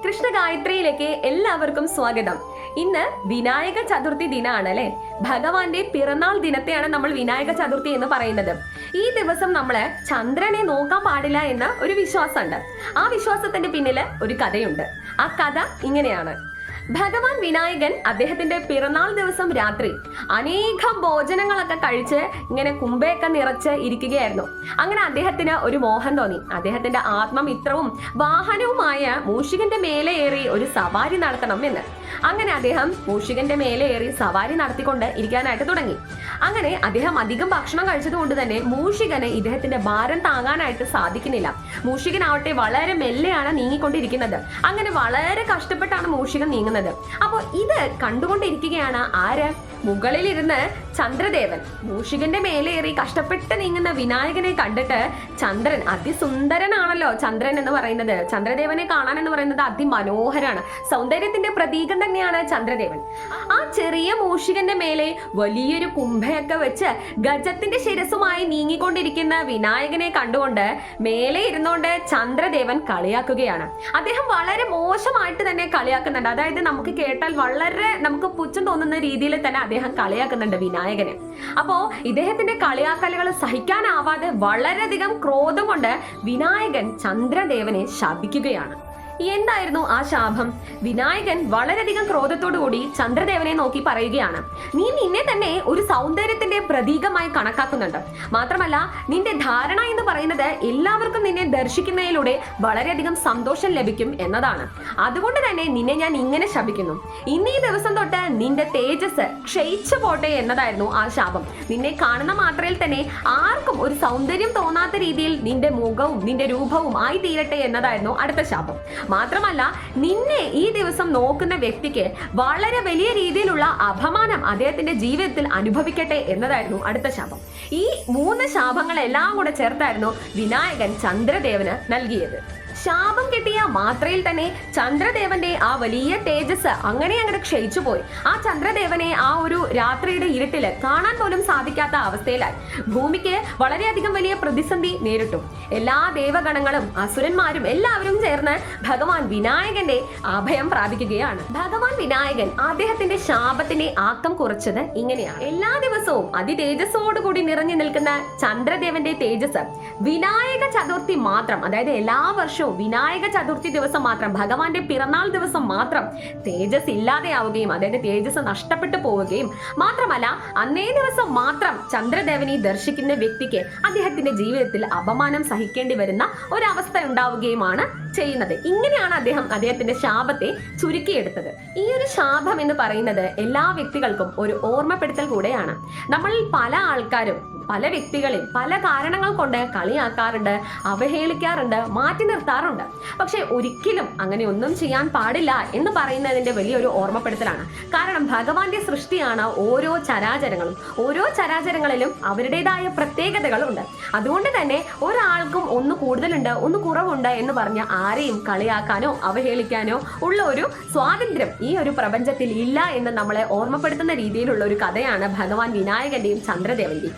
കൃഷ്ണ ഗായത്രിയിലേക്ക് എല്ലാവർക്കും സ്വാഗതം. ഇന്ന് വിനായക ചതുർത്ഥി ദിനമാണ് അല്ലെ. ഭഗവാന്റെ പിറന്നാൾ ദിനത്തെയാണ് നമ്മൾ വിനായക ചതുർത്ഥി എന്ന് പറയുന്നത്. ഈ ദിവസം നമ്മള് ചന്ദ്രനെ നോക്കാൻ പാടില്ല എന്ന ഒരു വിശ്വാസമുണ്ട്. ആ വിശ്വാസത്തിന്റെ പിന്നില് ഒരു കഥയുണ്ട്. ആ കഥ ഇങ്ങനെയാണ്. ഭഗവാൻ വിനായകൻ അദ്ദേഹത്തിന്റെ പിറന്നാൾ ദിവസം രാത്രി അനേകം ഭോജനങ്ങളൊക്കെ കഴിച്ച് ഇങ്ങനെ കുമ്പയൊക്കെ നിറച്ച് ഇരിക്കുകയായിരുന്നു. അങ്ങനെ അദ്ദേഹത്തിന് ഒരു മോഹം തോന്നി. അദ്ദേഹത്തിന്റെ ആത്മമിത്രവും വാഹനവുമായ മൂഷികന്റെ മേലെ ഏറി ഒരു സവാരി നടത്തണം എന്ന്. അങ്ങനെ അദ്ദേഹം മൂഷികന്റെ മേലെ ഏറി സവാരി നടത്തിക്കൊണ്ട് ഇരിക്കാനായിട്ട് തുടങ്ങി. അങ്ങനെ അദ്ദേഹം അധികം ഭക്ഷണം കഴിച്ചത് കൊണ്ട് തന്നെ മൂഷികന് ഇദ്ദേഹത്തിന്റെ ഭാരം താങ്ങാനായിട്ട് സാധിക്കുന്നില്ല. മൂഷികനാവട്ടെ വളരെ മെല്ലെയാണ് നീങ്ങിക്കൊണ്ടിരിക്കുന്നത്. അങ്ങനെ വളരെ കഷ്ടപ്പെട്ടാണ് മൂഷികൻ നീങ്ങുന്നത്. അപ്പോൾ ഇത് കണ്ടുകൊണ്ടിരിക്കുകയാണ് ആര്? മുകളിലിരുന്ന് ചന്ദ്രദേവൻ. മൂഷികന്റെ മേലേറി കഷ്ടപ്പെട്ട് നീങ്ങുന്ന വിനായകനെ കണ്ടിട്ട് ചന്ദ്രൻ, അതിസുന്ദരനാണല്ലോ ചന്ദ്രൻ എന്ന് പറയുന്നത്. ചന്ദ്രദേവനെ കാണാൻ എന്ന് പറയുന്നത് അതിമനോഹരാണ്. സൗന്ദര്യത്തിന്റെ പ്രതീകം തന്നെയാണ് ചന്ദ്രദേവൻ. ആ ചെറിയ മൂഷികന്റെ മേലെ വലിയൊരു കുംഭയൊക്കെ വെച്ച് ഗജത്തിന്റെ ശിരസുമായി നീങ്ങിക്കൊണ്ടിരിക്കുന്ന വിനായകനെ കണ്ടുകൊണ്ട് മേലെ ഇരുന്നുകൊണ്ട് ചന്ദ്രദേവൻ കളിയാക്കുകയാണ്. അദ്ദേഹം വളരെ മോശമായിട്ട് തന്നെ കളിയാക്കുന്നുണ്ട്. അതായത് നമുക്ക് കേട്ടാൽ വളരെ നമുക്ക് പുച്ഛം തോന്നുന്ന രീതിയിൽ തന്നെ അദ്ദേഹം കളിയാക്കുന്നുണ്ട് വിനായകനെ. അപ്പോ ഇദ്ദേഹത്തിന്റെ കളിയാക്കലുകൾ സഹിക്കാനാവാതെ വളരെയധികം ക്രോധം കൊണ്ട് വിനായകൻ ചന്ദ്രദേവനെ ശപിക്കുകയാണ്. എന്തായിരുന്നു ആ ശാപം? വിനായകൻ വളരെയധികം ക്രോധത്തോടു കൂടി ചന്ദ്രദേവനെ നോക്കി പറയുകയാണ്, നീ നിന്നെ തന്നെ ഒരു സൗന്ദര്യത്തിന്റെ പ്രതീകമായി കണക്കാക്കുന്നുണ്ട്. മാത്രമല്ല നിന്റെ ധാരണ എന്ന് പറയുന്നത് എല്ലാവർക്കും നിന്നെ ദർശിക്കുന്നതിലൂടെ വളരെയധികം സന്തോഷം ലഭിക്കും എന്നതാണ്. അതുകൊണ്ട് തന്നെ നിന്നെ ഞാൻ ഇങ്ങനെ ശപിക്കുന്നു. ഇന്നീ ദിവസം തൊട്ട് നിന്റെ തേജസ് ക്ഷയിച്ചു പോട്ടെ എന്നതായിരുന്നു ആ ശാപം. നിന്നെ കാണുന്ന മാത്രയിൽ തന്നെ ആർക്കും ഒരു സൗന്ദര്യം തോന്നാത്ത രീതിയിൽ നിന്റെ മുഖവും നിന്റെ രൂപവും ആയി തീരട്ടെ എന്നതായിരുന്നു അടുത്ത ശാപം. മാത്രമല്ല നിന്നെ ഈ ദിവസം നോക്കുന്ന വ്യക്തിക്ക് വളരെ വലിയ രീതിയിലുള്ള അപമാനം അദ്ദേഹത്തിന്റെ ജീവിതത്തിൽ അനുഭവിക്കട്ടെ എന്നതായിരുന്നു അടുത്ത ശാപം. ഈ 3 ശാപങ്ങളെല്ലാം കൂടെ ചേർത്തായിരുന്നു വിനായകൻ ചന്ദ്രദേവന് നൽകിയത്. ശാപം കിട്ടിയ മാത്രയിൽ തന്നെ ചന്ദ്രദേവന്റെ ആ വലിയ തേജസ് അങ്ങനെ അങ്ങോട്ട് ക്ഷയിച്ചു പോയി. ആ ചന്ദ്രദേവനെ ആ ഒരു രാത്രിയുടെ ഇരുട്ടില് കാണാൻ പോലും സാധിക്കാത്ത അവസ്ഥയിലായി. ഭൂമിക്ക് വളരെയധികം വലിയ പ്രതിസന്ധി നേരിട്ടു. എല്ലാ ദേവഗണങ്ങളും അസുരന്മാരും എല്ലാവരും ചേർന്ന് ഭഗവാൻ വിനായകന്റെ അഭയം പ്രാപിക്കുകയാണ്. ഭഗവാൻ വിനായകൻ അദ്ദേഹത്തിന്റെ ശാപത്തിന്റെ ആക്കം കുറച്ചത് ഇങ്ങനെയാണ്. എല്ലാ ദിവസവും അതിതേജസ്സോടുകൂടി നിറഞ്ഞു നിൽക്കുന്ന ചന്ദ്രദേവന്റെ തേജസ് വിനായക ചതുർത്ഥി മാത്രം, അതായത് എല്ലാ വർഷവും വിനായക ചതുർത്ഥി ദിവസം മാത്രം, ഭഗവാന്റെ പിറന്നാൾ ദിവസം മാത്രം തേജസ് ഇല്ലാതെയാവുകയും അതായത് തേജസ് നഷ്ടപ്പെട്ടു പോവുകയും മാത്രമല്ല അന്നേ ദിവസം മാത്രം ചന്ദ്രദേവനെ ദർശിക്കുന്ന വ്യക്തിക്ക് അദ്ദേഹത്തിന്റെ ജീവിതത്തിൽ അപമാനം സഹിക്കേണ്ടി വരുന്ന ഒരവസ്ഥ ഉണ്ടാവുകയുമാണ് ചെയ്യുന്നത്. ഇങ്ങനെയാണ് അദ്ദേഹത്തിന്റെ ശാപത്തെ ചുരുക്കിയെടുത്തത്. ഈ ഒരു ശാപം എന്ന് പറയുന്നത് എല്ലാ വ്യക്തികൾക്കും ഒരു ഓർമ്മപ്പെടുത്തൽ കൂടെയാണ്. നമ്മളിൽ പല ആൾക്കാരും പല വ്യക്തികളെ പല കാരണങ്ങൾ കൊണ്ട് കളിയാക്കാറുണ്ട്, അവഹേളിക്കാറുണ്ട്, മാറ്റി നിർത്താറുണ്ട്. പക്ഷെ ഒരിക്കലും അങ്ങനെ ഒന്നും ചെയ്യാൻ പാടില്ല എന്ന് പറയുന്നതിന്റെ വലിയൊരു ഓർമ്മപ്പെടുത്തലാണ്. കാരണം ഭഗവാന്റെ സൃഷ്ടിയാണ് ഓരോ ചരാചരങ്ങളും. ഓരോ ചരാചരങ്ങളിലും അവരുടേതായ പ്രത്യേകതകളുണ്ട്. അതുകൊണ്ട് തന്നെ ഒരാൾക്കും ഒന്ന് കൂടുതലുണ്ട് ഒന്ന് കുറവുണ്ട് എന്ന് പറഞ്ഞ ആരെയും കളിയാക്കാനോ അവഹേളിക്കാനോ ഉള്ള ഒരു സ്വാതന്ത്ര്യം ഈ ഒരു പ്രപഞ്ചത്തിൽ ഇല്ല എന്ന് നമ്മളെ ഓർമ്മപ്പെടുത്തുന്ന രീതിയിലുള്ള ഒരു കഥയാണ് ഭഗവാൻ വിനായകന്റെയും ചന്ദ്രദേവന്റെയും.